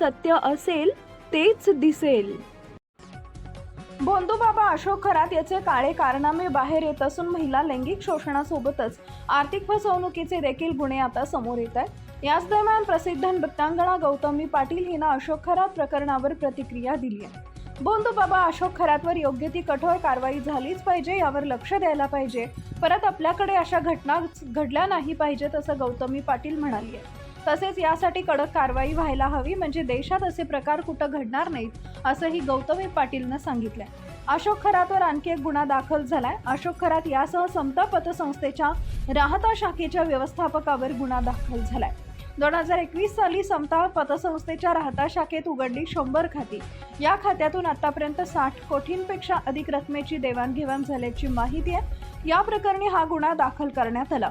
सत्य असेल तेच दिसेल. भोंदूबाबा अशोक खरात याचे काळे कारनामे बाहेर येत असून महिला लैंगिक शोषणासोबतच आर्थिक फसवणुकीचे देखील गुन्हे आता समोर येत आहेत. याच दरम्यान प्रसिद्ध नृत्यांगना गौतमी पाटील हिने अशोक खरात प्रकरणावर प्रतिक्रिया दिली आहे. भोंदूबाबा अशोक खरातवर योग्य ती कठोर कारवाई झालीच पाहिजे, यावर लक्ष द्यायला पाहिजे. परत आपल्याकडे अशा घटना घडल्या नाही पाहिजेत असं गौतमी पाटील म्हणाली आहे. तसेच यासाठी कडक कारवाई व्हायला हवी, म्हणजे देशात असे प्रकार कुठं घडणार नाहीत असंही गौतमी पाटीलनं सांगितलंय. अशोक खरातवर आणखी एक गुन्हा दाखल झालाय. अशोक खरात यासह समता पतसंस्थेच्या राहता शाखेच्या व्यवस्थापकावर गुन्हा दाखल झालाय. 2021 साली समता पतसंस्थेच्या राहता शाखेत उघडली 100 खाती. या खात्यातून आतापर्यंत 60 कोटींपेक्षा अधिक रकमेची देवाणघेवाण झाल्याची माहिती आहे. या प्रकरणी हा गुन्हा दाखल करण्यात आला.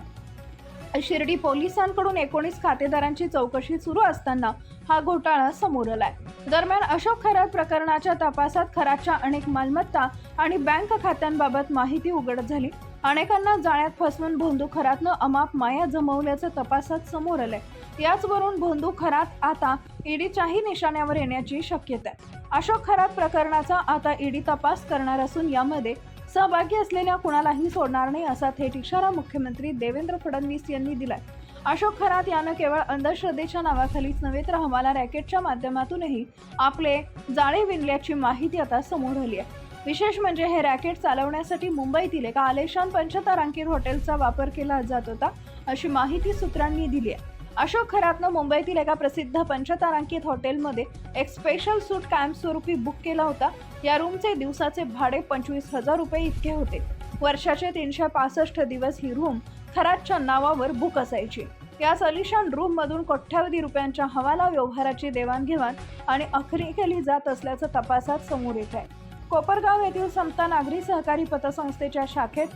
शिर्डी पोलिसांकडून 19 खातेदारांची चौकशी सुरू असताना हा घोटाळा समोर आलाय. दरम्यान अशोक खरात प्रकरणाच्या तपासात खरातच्या अनेक मालमत्ता आणि बँक खात्यांबाबत माहिती उघड झाली. अनेकांना जाळ्यात फसवून भोंदू खरातनं अमाप माया जमवल्याचं तपासात समोर आलंय. याचवरून भोंदू खरात आता ईडीच्याही निशाण्यावर येण्याची शक्यता आहे. अशोक खरात प्रकरणाचा आता ईडी तपास करणार असून यामध्ये सहभागी असलेल्या कुणालाही सोडणार नाही असा थेट इशारा मुख्यमंत्री देवेंद्र फडणवीस यांनी दिलाय. अशोक खरात यानं केवळ अंधश्रद्धेच्या नावाखालीच नव्हे तर हवाला रॅकेटच्या माध्यमातूनही आपले जाळे विणल्याची माहिती आता समोर आली आहे. विशेष म्हणजे हे रॅकेट चालवण्यासाठी मुंबईतील एका आलिशान पंचतारांकित हॉटेलचा वापर केला जात होता अशी माहिती सूत्रांनी दिली आहे. अशोक खरातनं मुंबईतील एका प्रसिद्ध पंचतारांकित हॉटेलमध्ये एक स्पेशल सूट कॅम्प स्वरूपी बुक केला होता. या रूमचे दिवसाचे भाडे 25,000 रुपये इतके होते. वर्षाचे 365 दिवस ही रूम खरातच्या नावावर बुक असायची. याच अलिशान रूम मधून कोट्यावधी रुपयांच्या हवाला व्यवहाराची देवाणघेवाण आणि आखणी केली जात असल्याचं तपासात समोर येत आहे. कोपरगाव येथील समता नागरी सहकारी पतसंस्थेच्या शाखेत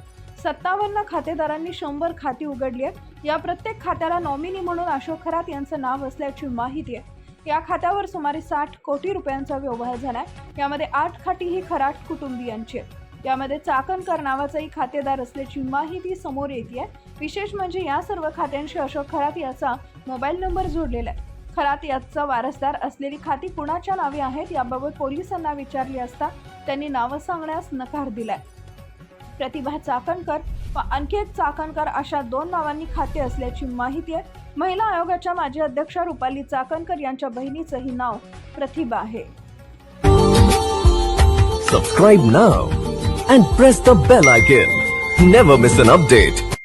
57 खातेदारांनी 100 खाती उघडली आहेत. या प्रत्येक खात्याला नॉमिनी म्हणून अशोक खरात यांचं नाव असल्याची माहिती आहे. या खात्यावर सुमारे 60 कोटी रुपयांचा व्यवहार झालाय. यामध्ये 8 खाती ही खरात कुटुंबियांची आहेत. यामध्ये चाकणकर नावाचाही खातेदार असल्याची माहिती समोर येते. विशेष म्हणजे या सर्व खात्यांशी अशोक खरात याचा मोबाईल नंबर जोडलेला आहे. खरात याचा वारसदार असलेली खाती कुणाच्या नावे आहेत याबाबत पोलिसांना विचारले असता त्यांनी नावं सांगण्यास नकार दिलाय. प्रतिभा चाकणकर व आणखी एक चाकणकर अशा 2 नावांनी खाते असल्याची माहिती आहे. महिला आयोगाच्या माजी अध्यक्षा रुपाली चाकणकर यांच्या बहिणीचंही नाव प्रतिभा आहे. Subscribe now and press the bell icon. Never miss an update.